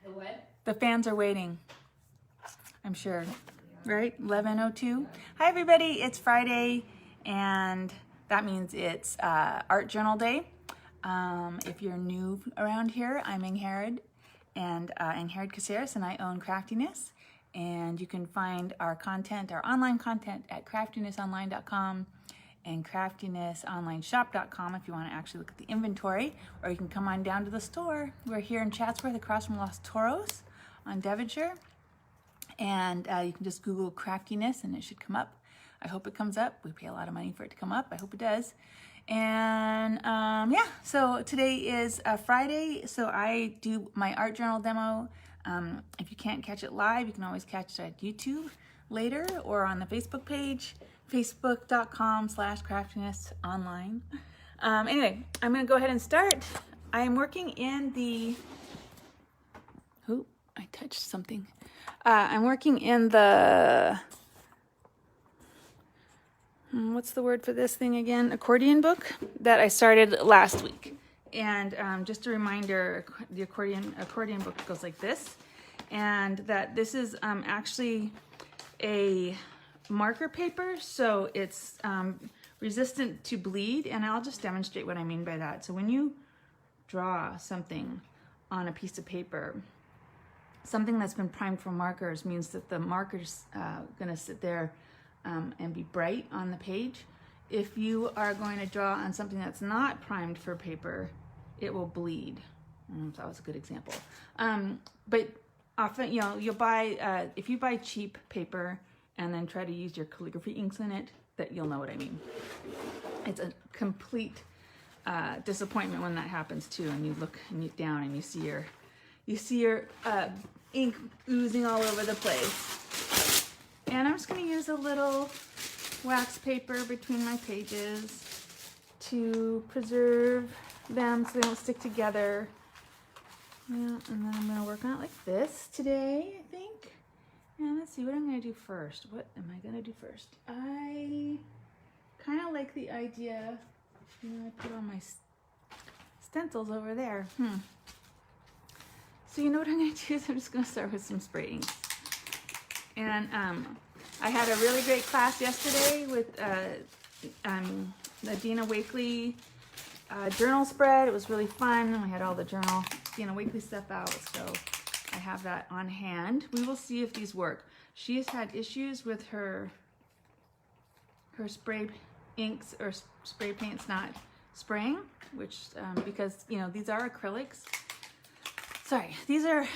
The what? The fans are waiting, I'm sure. Right? 11:02. Hi everybody, it's Friday and that means it's Art Journal Day. If you're new around here, I'm Ingrid and Ingrid Caceres, and I own Craftiness. And you can find our content, our online content at craftinessonline.com and craftinessonlineshop.com if you want to actually look at the inventory, or you can come on down to the store. We're here in Chatsworth across from Los Toros on Devonshire. And you can just Google Craftiness and it should come up. I hope it comes up. We pay a lot of money for it to come up. I hope it does. And yeah, so today is Friday, so I do my art journal demo. If you can't catch it live, you can always catch it at YouTube later or on the Facebook page, facebook.com/craftinessonline. Anyway, I'm going to go ahead and start. I am working in the... Oh, I touched something. I'm working in the... what's the word for this thing again? Accordion book that I started last week. And just a reminder, the accordion book goes like this, and that this is actually a marker paper, so it's resistant to bleed, and I'll just demonstrate what I mean by that. So when you draw something on a piece of paper, something that's been primed for markers means that the marker's gonna sit there and be bright on the page. If you are going to draw on something that's not primed for paper, it will bleed. That was a good example. But often, you know, you'll buy, if you buy cheap paper and then try to use your calligraphy inks in it, that you'll know what I mean. It's a complete disappointment when that happens too, and you look down and you see your ink oozing all over the place. And I'm just going to use a little wax paper between my pages to preserve them so they don't stick together. Yeah, and then I'm going to work on it like this today, I think. And let's see what I'm going to do first. What am I going to do first? I kind of like the idea, you know, I put all my stencils over there. So you know what I'm going to do is I'm just going to start with some spray inks. And I had a really great class yesterday with the Dina Wakley journal spread. It was really fun, and we had all the Dina Wakley stuff out, so I have that on hand. We will see if these work. She has had issues with her spray inks or spray paints not spraying, which because, you know, these are acrylics. Sorry, these are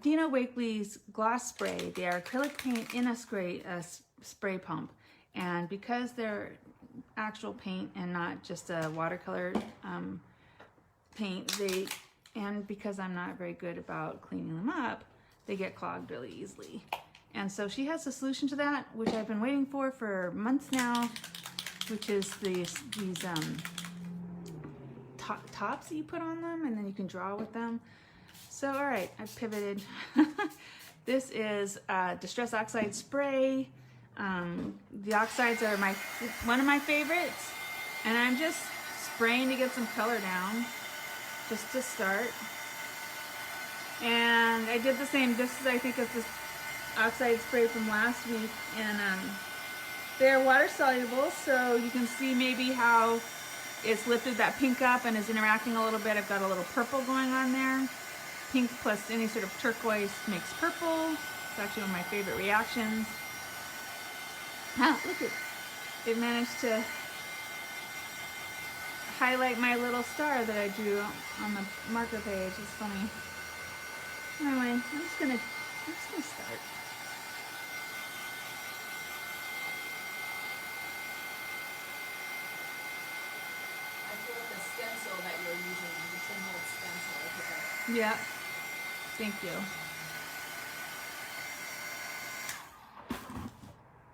Dina Wakley's gloss spray. They are acrylic paint in a spray pump. And because they're actual paint and not just a watercolor paint, and because I'm not very good about cleaning them up, they get clogged really easily. And so she has a solution to that, which I've been waiting for months now, which is these tops that you put on them, and then you can draw with them. So, all right, I've pivoted. This is Distress Oxide Spray. The oxides are one of my favorites, and I'm just spraying to get some color down, just to start. And I did the same. This is, I think, it's this oxide spray from last week, and they're water soluble, so you can see maybe how it's lifted that pink up and is interacting a little bit. I've got a little purple going on there. Pink plus any sort of turquoise makes purple. It's actually one of my favorite reactions. Look at it, managed to highlight my little star that I drew on the marker page. It's funny. Anyway, I'm just gonna start. I feel like the stencil that you're using, the Tim Holtz stencil, I picked up. Yeah. Thank you.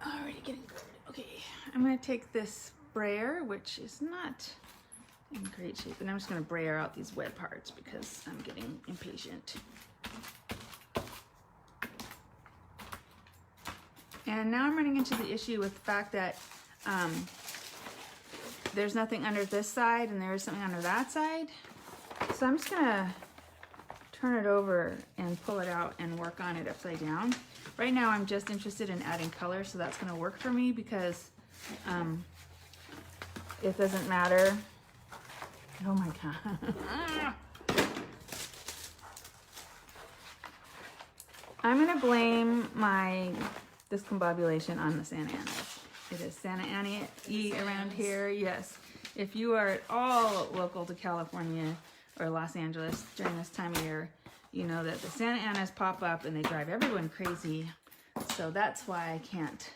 Already getting good. Okay, I'm going to take this brayer, which is not in great shape, and I'm just going to brayer out these wet parts because I'm getting impatient. And now I'm running into the issue with the fact that there's nothing under this side and there is something under that side. So I'm just gonna turn it over and pull it out and work on it upside down. Right now I'm just interested in adding color, so that's gonna work for me because it doesn't matter. Oh my God. I'm gonna blame my discombobulation on the Santa Anas. It is Santa Ana-y around here, yes. If you are at all local to California or Los Angeles during this time of year, you know that the Santa Anas pop up and they drive everyone crazy. So that's why I can't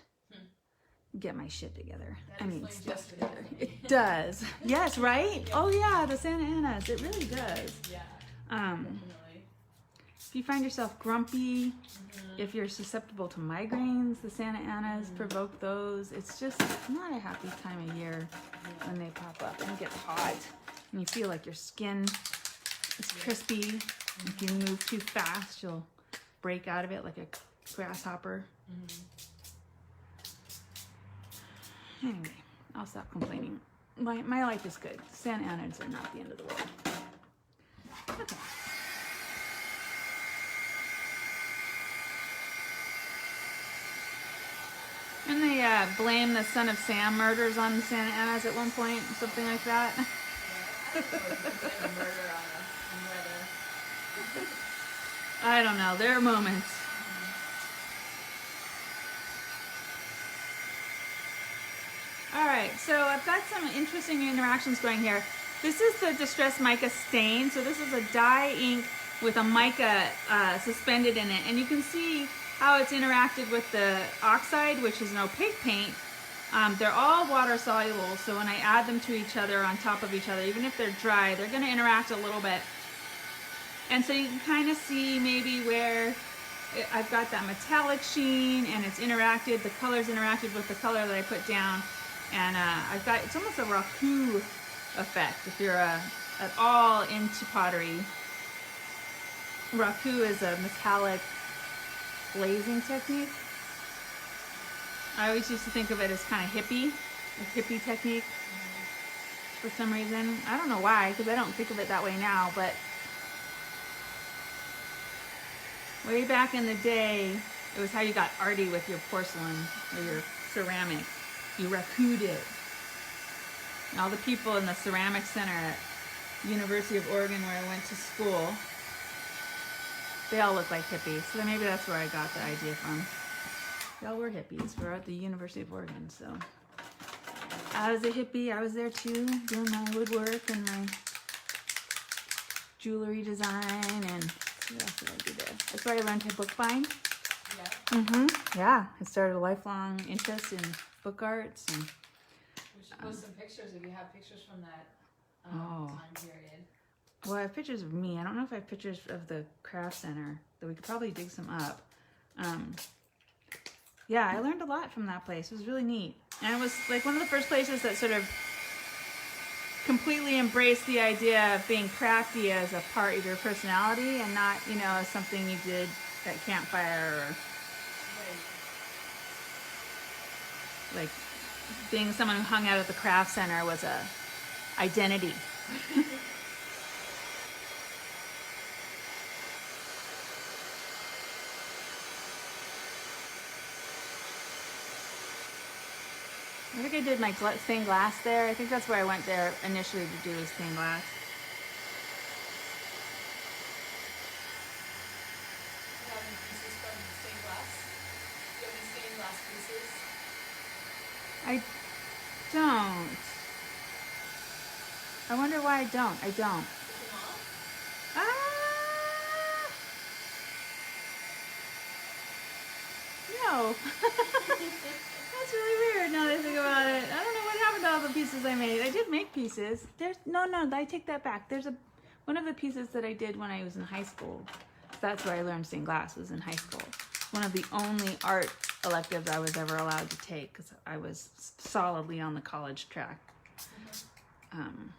get my shit together. That explains stuff yesterday. together. It does. Yes, right? Yeah. Oh yeah, the Santa Anas. It really does. Yeah. Um, Definitely. If you find yourself grumpy, if you're susceptible to migraines, the Santa Anas provoke those. It's just not a happy time of year when they pop up and it gets hot and you feel like your skin is crispy. If you move too fast, you'll break out of it like a grasshopper. Anyway, I'll stop complaining. My life is good. Santa Anas are not the end of the world. Okay. And they blame the Son of Sam murders on the Santa Anas at one point, something like that. Yeah. Or you can blame a murder on weather. I don't know. There are moments. All right, so I've got some interesting interactions going here. This is the Distress Mica Stain. So this is a dye ink with a mica suspended in it. And you can see how it's interacted with the oxide, which is an opaque paint. They're all water soluble, so when I add them to each other on top of each other, even if they're dry, they're going to interact a little bit. And so you can kind of see maybe where I've got that metallic sheen and it's interacted, the colors interacted with the color that I put down. And I've got, it's almost a raku effect if you're at all into pottery. Raku is a metallic glazing technique. I always used to think of it as kind of hippie, a hippie technique for some reason. I don't know why, because I don't think of it that way now, but way back in the day, it was how you got arty with your porcelain or your ceramic. You raku'd it. And all the people in the ceramic center at University of Oregon where I went to school, they all look like hippies. So maybe that's where I got the idea from. They all were hippies. We're at the University of Oregon, so. I was a hippie. I was there too, doing my woodwork and my jewelry design and what else did I do there? That's where I learned to bookbind. Yeah. Yeah, I started a lifelong interest in book arts and. We should post some pictures if you have pictures from that Oh. time period. Well, I have pictures of me. I don't know if I have pictures of the craft center, though we could probably dig some up. Yeah, I learned a lot from that place. It was really neat. And it was like one of the first places that sort of completely embraced the idea of being crafty as a part of your personality and not, you know, as something you did at campfire or like being someone who hung out at the craft center was a identity. I think I did my stained glass there. I think that's where I went there initially to do was stained glass. Do you have any pieces from the stained glass? Do you have any stained glass pieces? I don't. I wonder why I don't. I don't. Took them off? Ah! No. That's really weird now that I think about it. I don't know what happened to all the pieces I made. I did make pieces. No, I take that back. There's one of the pieces that I did when I was in high school. That's where I learned stained glass, was in high school. One of the only art electives I was ever allowed to take because I was solidly on the college track. And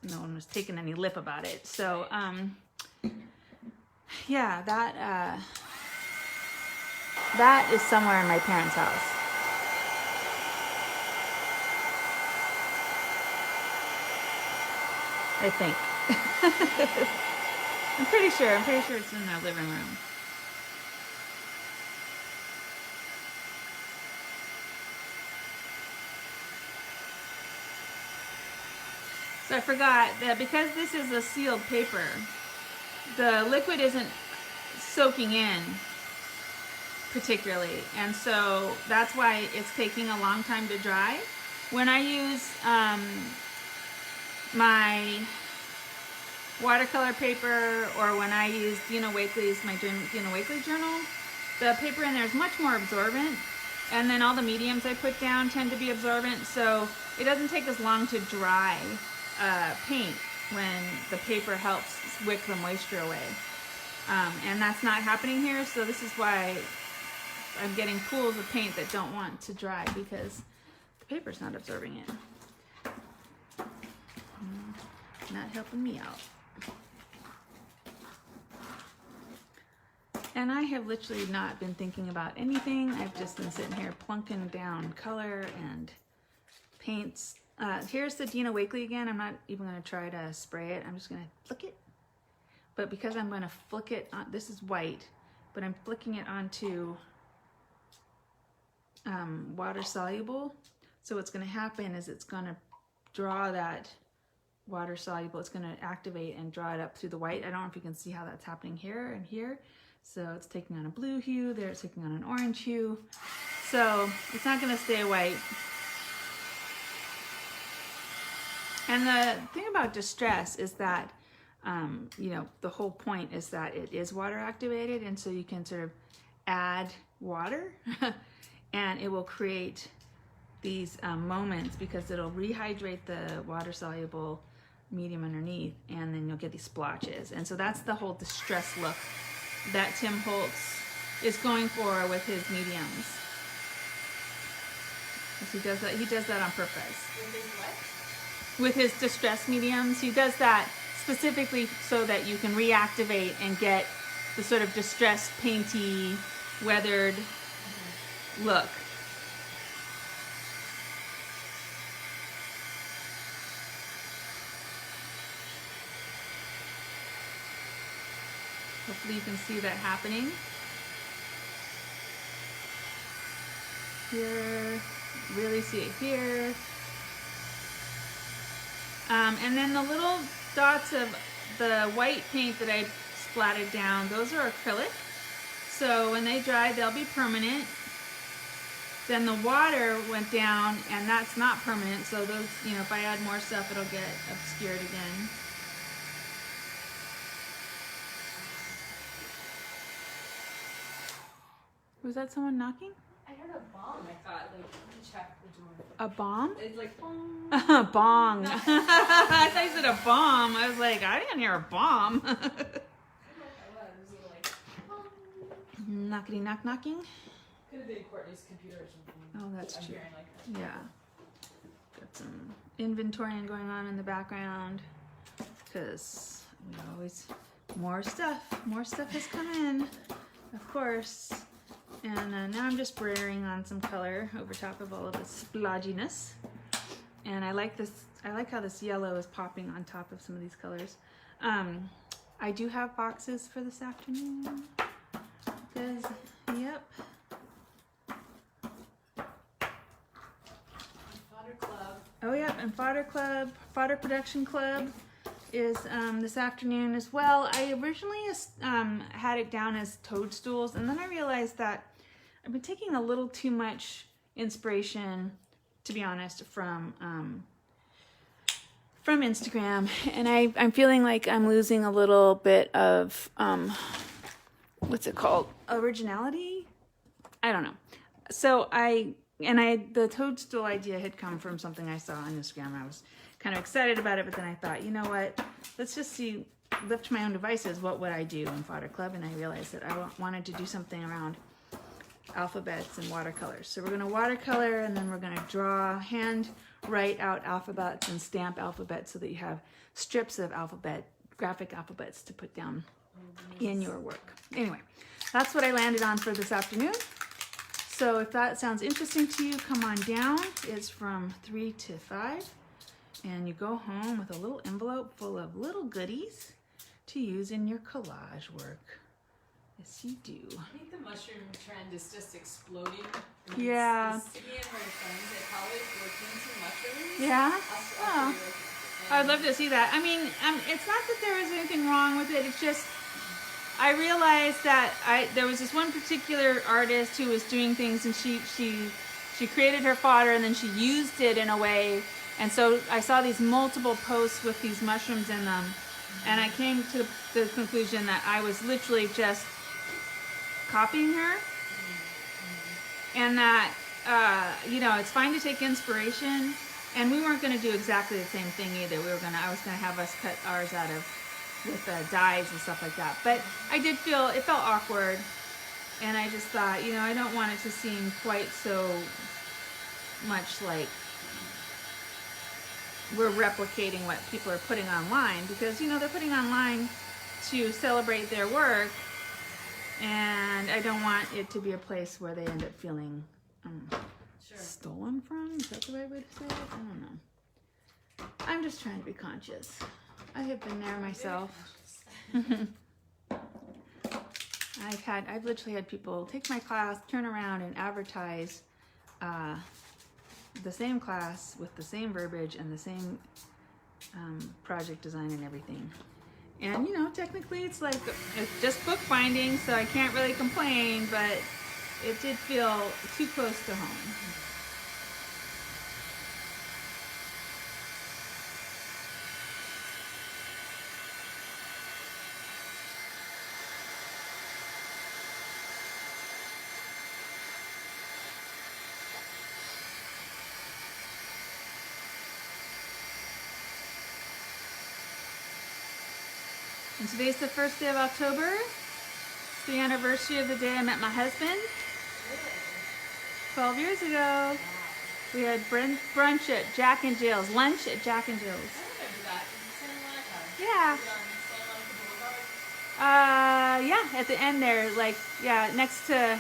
no one was taking any lip about it. So, yeah, that is somewhere in my parents' house. I think. I'm pretty sure it's in our living room. So I forgot that because this is a sealed paper, the liquid isn't soaking in particularly, and so that's why it's taking a long time to dry. When I use my watercolor paper, or when I use Dina Wakley's, my Dina Wakley journal, the paper in there is much more absorbent, and then all the mediums I put down tend to be absorbent, so it doesn't take as long to dry paint when the paper helps wick the moisture away. And that's not happening here, so this is why I'm getting pools of paint that don't want to dry, because the paper's not absorbing it. Not helping me out. And I have literally not been thinking about anything. I've just been sitting here plunking down color and paints. Here's the Dina Wakley again. I'm not even going to try to spray it. I'm just going to flick it. But because I'm going to flick it on, this is white, but I'm flicking it onto water soluble. So what's going to happen is it's going to draw that water soluble. It's going to activate and draw it up through the white. I don't know if you can see how that's happening here and here. So it's taking on a blue hue, there it's taking on an orange hue. So it's not going to stay white. And the thing about distress is that, you know, the whole point is that it is water activated, and so you can sort of add water and it will create these moments, because it'll rehydrate the water soluble medium underneath, and then you'll get these splotches. And so that's the whole distress look that Tim Holtz is going for with his mediums. He does that on purpose. With his what? With his distress mediums, he does that specifically so that you can reactivate and get the sort of distressed, painty, weathered look. Hopefully you can see that happening. Here, really see it here. And then the little dots of the white paint that I splatted down, those are acrylic. So when they dry, they'll be permanent. Then the water went down, and that's not permanent. So those, you know, if I add more stuff, it'll get obscured again. Was that someone knocking? I heard a bomb. I thought, like, check the door. A bomb? It's like boom. A bong. I thought you said a bomb. I was like, I didn't hear a bomb. Knockety knock knocking. Could have been Courtney's computer or something. Oh, that's I'm true. hearing like that. Yeah. Got some inventorying going on in the background, because we always more stuff has come in, of course. And now I'm just spraying on some color over top of all of this splodginess. And I like this. I like how this yellow is popping on top of some of these colors. I do have boxes for this afternoon. Because, yep. Fodder Club. Oh, yep, and Fodder Production Club is this afternoon as well. I originally had it down as toadstools, and then I realized that I've been taking a little too much inspiration, to be honest, from Instagram, and I'm feeling like I'm losing a little bit of what's it called? Originality? I don't know. So the toadstool idea had come from something I saw on Instagram. I was kind of excited about it, but then I thought, you know what? Let's just see, left to my own devices, what would I do in Fodder Club? And I realized that I wanted to do something around alphabets and watercolors. So we're going to watercolor, and then we're going to hand write out alphabets and stamp alphabets so that you have strips of graphic alphabets to put down in your work. Anyway, that's what I landed on for this afternoon. So if that sounds interesting to you, come on down. It's from 3 to 5. And you go home with a little envelope full of little goodies to use in your collage work. Yes, you do. I think the mushroom trend is just exploding. Yeah. Sydney and her friends at college were into mushrooms. Yeah? I'll Oh. I'd love to see that. I mean, it's not that there was anything wrong with it. It's just I realized that there was this one particular artist who was doing things, and she created her fodder and then she used it in a way. And so I saw these multiple posts with these mushrooms in them, and I came to the conclusion that I was literally just copying her, and that it's fine to take inspiration. And we weren't going to do exactly the same thing either. I was going to have us cut ours out of with dyes and stuff like that. But I did feel it felt awkward, and I just thought, I don't want it to seem quite so much like we're replicating what people are putting online, because they're putting online to celebrate their work, and I don't want it to be a place where they end up feeling stolen from. Is that the right way to say it? I don't know. I'm just trying to be conscious. I have been there myself. I've literally had people take my class, turn around and advertise the same class with the same verbiage and the same project design and everything. And technically it's just bookbinding, so I can't really complain, but it did feel too close to home. And today's the first day of October. It's the anniversary of the day I met my husband. 12 years ago. We had brunch at Jack and Jill's, lunch at Jack and Jill's. I remember that. In Santa Monica. Yeah. Was it on Santa Monica Boulevard? Yeah, at the end there, next to... Real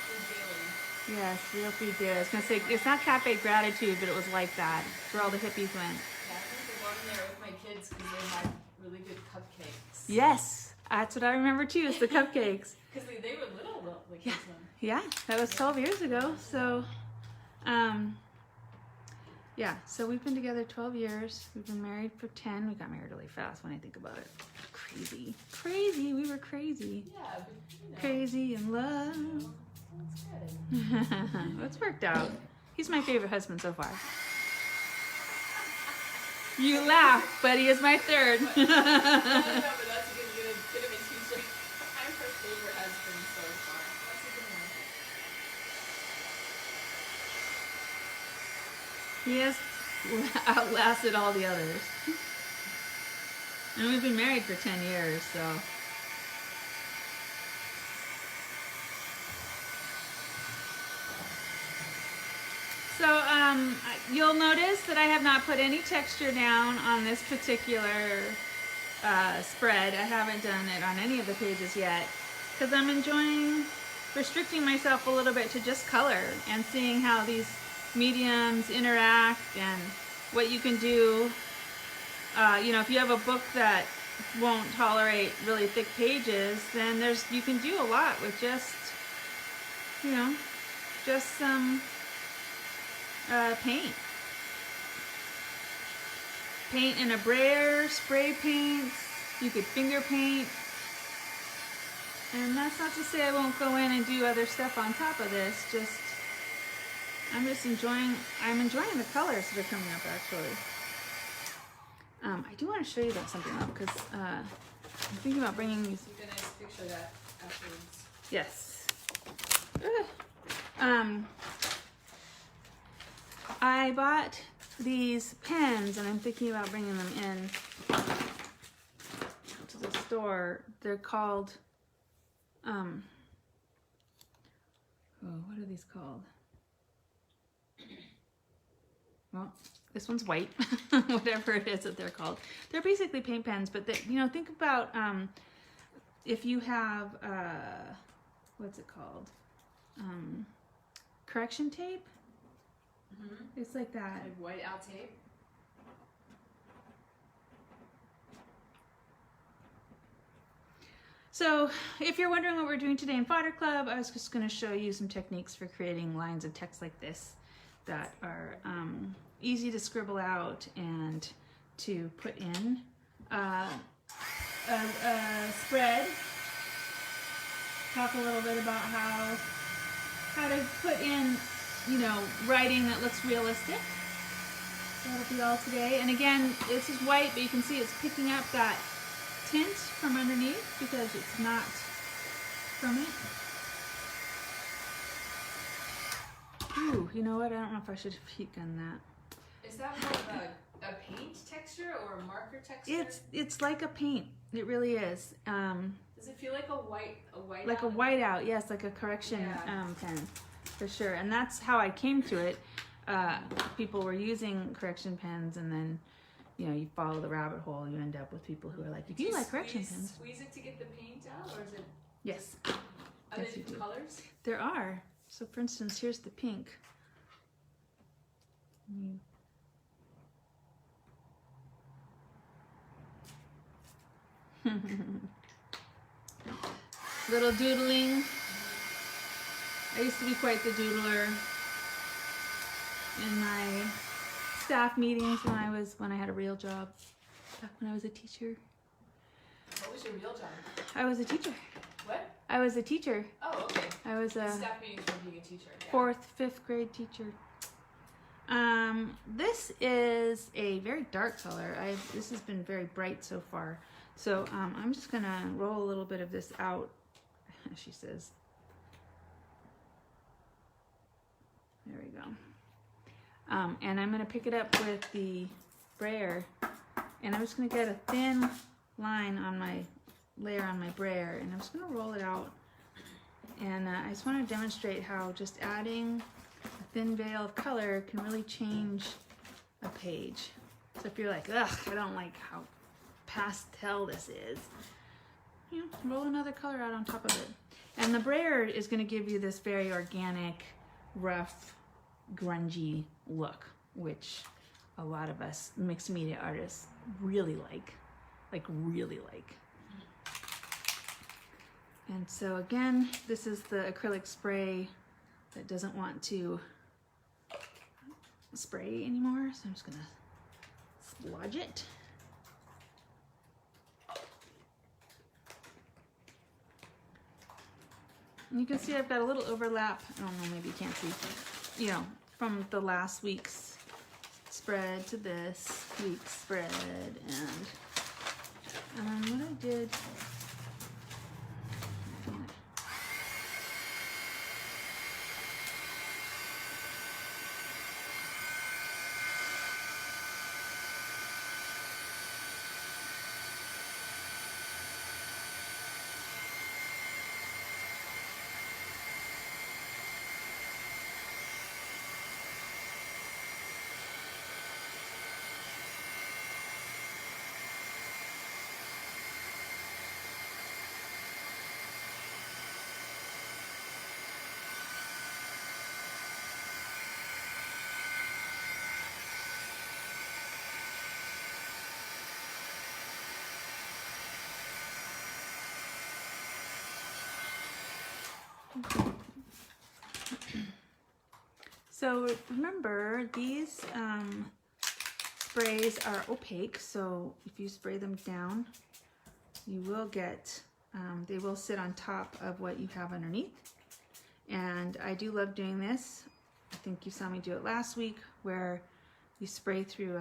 Food Daily. Yes, Real Food Daily. I was going to say, it's not Cafe Gratitude, but it was like that. It's where all the hippies went. Yeah, I remember going there with my kids because they had really good cupcakes. Yes, that's what I remember too, is the cupcakes. Because they were little, the kids one. Yeah, that was 12 years ago. So, so we've been together 12 years. We've been married for 10. We got married really fast when I think about it. Crazy. We were crazy. Yeah, but Crazy in love. that's good. It's worked out. He's my favorite husband so far. You laugh, but he is my third. No, but that's a good bit of a teacher. I'm her favorite husband so far. That's a good one. He has outlasted all the others. And we've been married for 10 years, so. So you'll notice that I have not put any texture down on this particular spread. I haven't done it on any of the pages yet, because I'm enjoying restricting myself a little bit to just color and seeing how these mediums interact and what you can do. If you have a book that won't tolerate really thick pages, then you can do a lot with just some paint. Paint in a brayer, spray paints, you could finger paint. And that's not to say I won't go in and do other stuff on top of this, I'm enjoying the colors that are coming up actually. I do want to show you something though, because I'm thinking about bringing these. You can nice picture that afterwards. Yes. I bought these pens, and I'm thinking about bringing them in to the store. They're called, what are these called? Well, this one's white, whatever it is that they're called. They're basically paint pens, but think about if you have, what's it called? Correction tape. Mm-hmm. It's like that. Like white out tape. So if you're wondering what we're doing today in Fodder Club, I was just going to show you some techniques for creating lines of text like this that are easy to scribble out and to put in. A spread. Talk a little bit about how to put in, you know, writing that looks realistic. That'll be all today. And again, this is white, but you can see it's picking up that tint from underneath because it's not from it. Ooh, you know what? I don't know if I should have heat gun that. Is that more of a paint texture or a marker texture? It's like a paint. It really is. Does it feel like a white like a whiteout? Yes, like a correction pen, for sure. And that's how I came to it. People were using correction pens, and then, you know, you follow the rabbit hole, you end up with people who are like, if you like correction pens. Squeeze it to get the paint out, or is it? Yes. Are yes, there different colors? There are. So for instance, here's the pink. Little doodling. I used to be quite the doodler in my staff meetings when I had a real job, back when I was a teacher. What was your real job? I was a teacher. What? I was a teacher. Oh, okay. I was a staff meetings from being a teacher. Yeah. 4th, 5th grade teacher. This is a very dark color. This has been very bright so far. So I'm just gonna roll a little bit of this out, she says. There we go. And I'm gonna pick it up with the brayer, and I'm just gonna get a thin line on my layer on my brayer, and I'm just gonna roll it out. And I just want to demonstrate how just adding a thin veil of color can really change a page. So if you're like, ugh, I don't like how pastel this is, you know, roll another color out on top of it. And the brayer is going to give you this very organic, rough, grungy look, which a lot of us mixed media artists really like really like. And so again, this is the acrylic spray that doesn't want to spray anymore, so I'm just gonna splodge it. And you can see I've got a little overlap. I don't know, maybe you can't see, you know, from the last week's spread to this week's spread. And what I did, so remember, these sprays are opaque, so if you spray them down, you will get, they will sit on top of what you have underneath. And I do love doing this. I think you saw me do it last week, where you spray through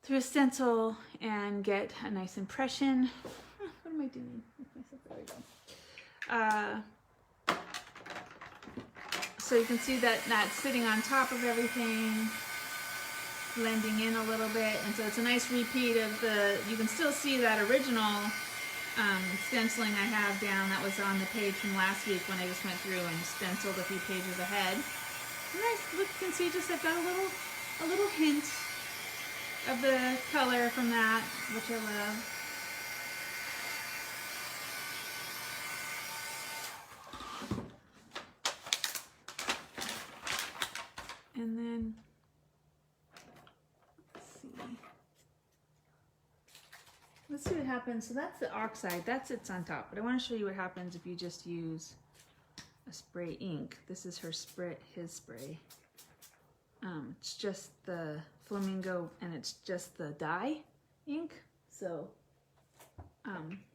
a stencil and get a nice impression. What am I doing with myself? There we go. So you can see that that's sitting on top of everything, blending in a little bit, and so it's a nice repeat of the, you can still see that original stenciling I have down that was on the page from last week when I just went through and stenciled a few pages ahead. Nice, look, you can see just I've got a little hint of the color from that, which I love. And then, let's see. let's see what happens. So that's the oxide, that sits on top. But I want to show you what happens if you just use a spray ink. This is her spray, his spray. It's just the flamingo and it's just the dye ink. So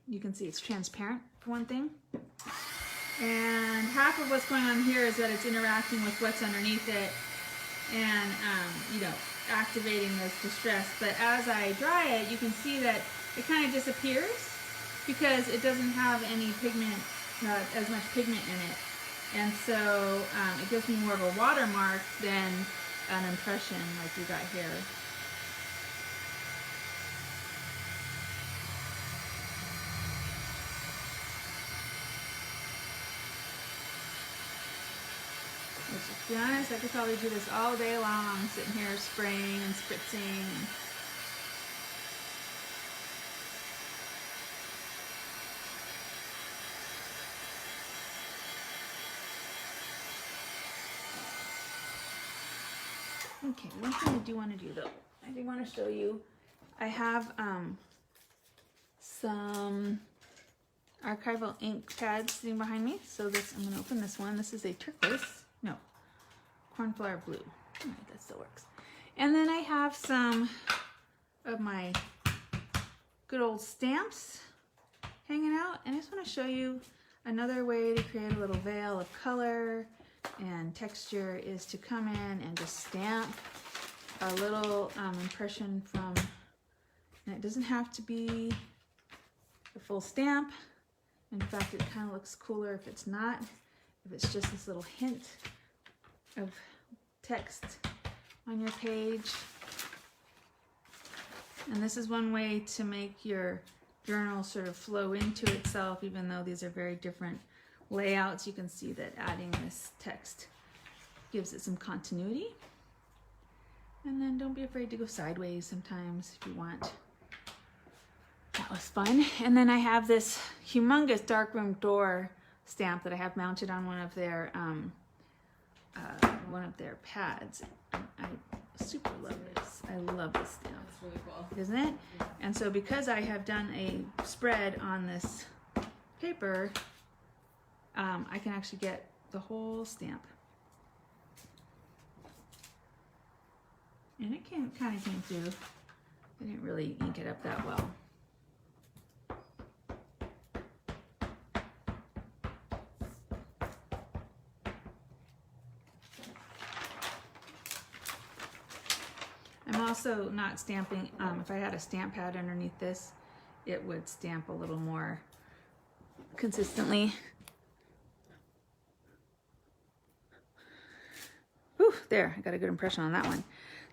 you can see it's transparent for one thing. And half of what's going on here is that it's interacting with what's underneath it and, you know, activating this distress. But as I dry it, you can see that it kind of disappears because it doesn't have any pigment, as much pigment in it. And so it gives me more of a watermark than an impression like we got here. To be honest, I could probably do this all day long, sitting here spraying and spritzing. Okay, one thing I do want to do though, I do want to show you, I have some archival ink pads sitting behind me. So this, I'm going to open this one. This is a turquoise, no, cornflower blue. All right, that still works. And then I have some of my good old stamps hanging out. And I just want to show you another way to create a little veil of color and texture is to come in and just stamp a little impression from, and it doesn't have to be the full stamp. In fact, it kind of looks cooler if it's not, if it's just this little hint of text on your page. And this is one way to make your journal sort of flow into itself, even though these are very different layouts. You can see that adding this text gives it some continuity. And then don't be afraid to go sideways sometimes if you want. That was fun. And then I have this humongous Darkroom Door stamp that I have mounted on one of their pads. I super love this. I love this stamp. That's really cool. Isn't it? And so because I have done a spread on this paper, I can actually get the whole stamp. And it kind of came through. I didn't really ink it up that well. I'm also not stamping, if I had a stamp pad underneath this, it would stamp a little more consistently. Whew, there, I got a good impression on that one.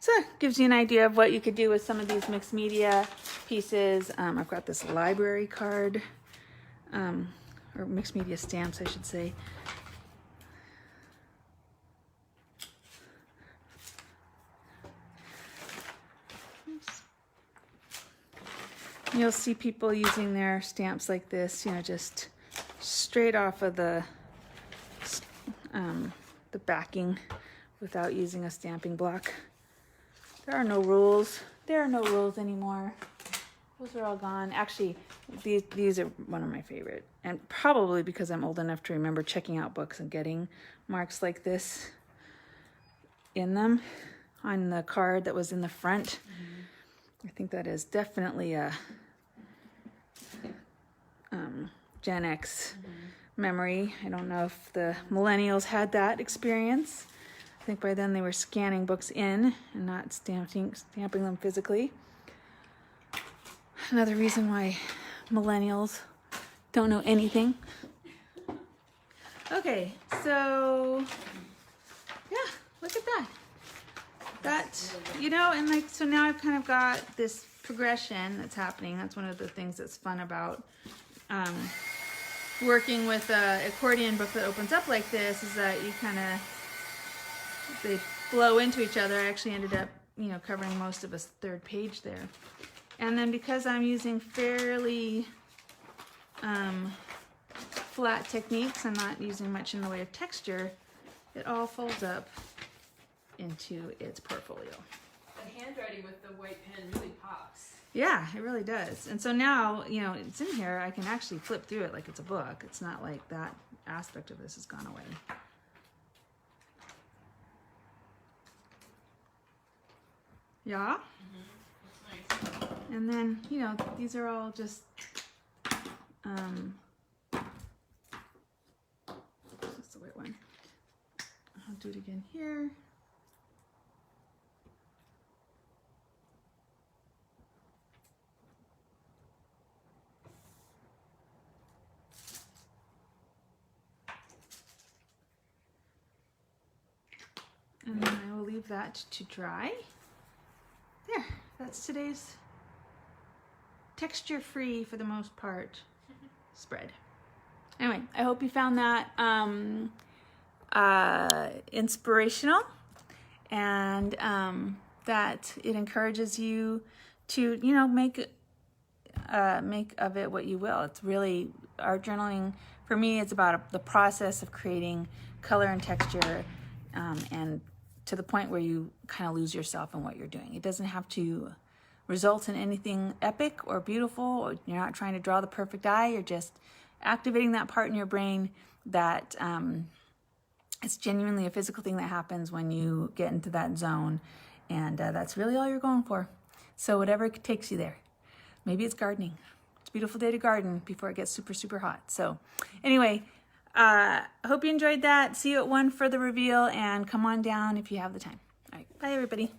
So it gives you an idea of what you could do with some of these mixed media pieces. I've got this library card, or mixed media stamps, I should say. You'll see people using their stamps like this, you know, just straight off of the backing without using a stamping block. There are no rules. There are no rules anymore. Those are all gone. Actually, these are one of my favorite. And probably because I'm old enough to remember checking out books and getting marks like this in them on the card that was in the front. Mm-hmm. I think that is definitely a Gen X memory. I don't know if the millennials had that experience. I think by then they were scanning books in and not stamping them physically. Another reason why millennials don't know anything. Okay, so yeah, look at that. That, you know, and like, so now I've kind of got this progression that's happening. That's one of the things that's fun about working with an accordion book that opens up like this, is that you kind of, they flow into each other. I actually ended up, you know, covering most of a third page there. And then because I'm using fairly flat techniques, I'm not using much in the way of texture, it all folds up into its portfolio. The handwriting with the white pen really pops. Yeah, it really does. And so now, you know, it's in here, I can actually flip through it like it's a book. It's not like that aspect of this has gone away. Yeah? That's nice. And then, you know, these are all just, that's the right one. I'll do it again here. And then I will leave that to dry. There, that's today's texture-free, for the most part, spread. Anyway, I hope you found that inspirational, and that it encourages you to, you know, make of it what you will. It's really, art journaling, for me, it's about the process of creating color and texture, and to the point where you kind of lose yourself in what you're doing. It doesn't have to result in anything epic or beautiful, or you're not trying to draw the perfect eye. You're just activating that part in your brain that it's genuinely a physical thing that happens when you get into that zone, and that's really all you're going for. So whatever takes you there. Maybe it's gardening. It's a beautiful day to garden before it gets super, super hot. So anyway, I hope you enjoyed that. See you at 1 for the reveal, and come on down if you have the time. All right, bye everybody.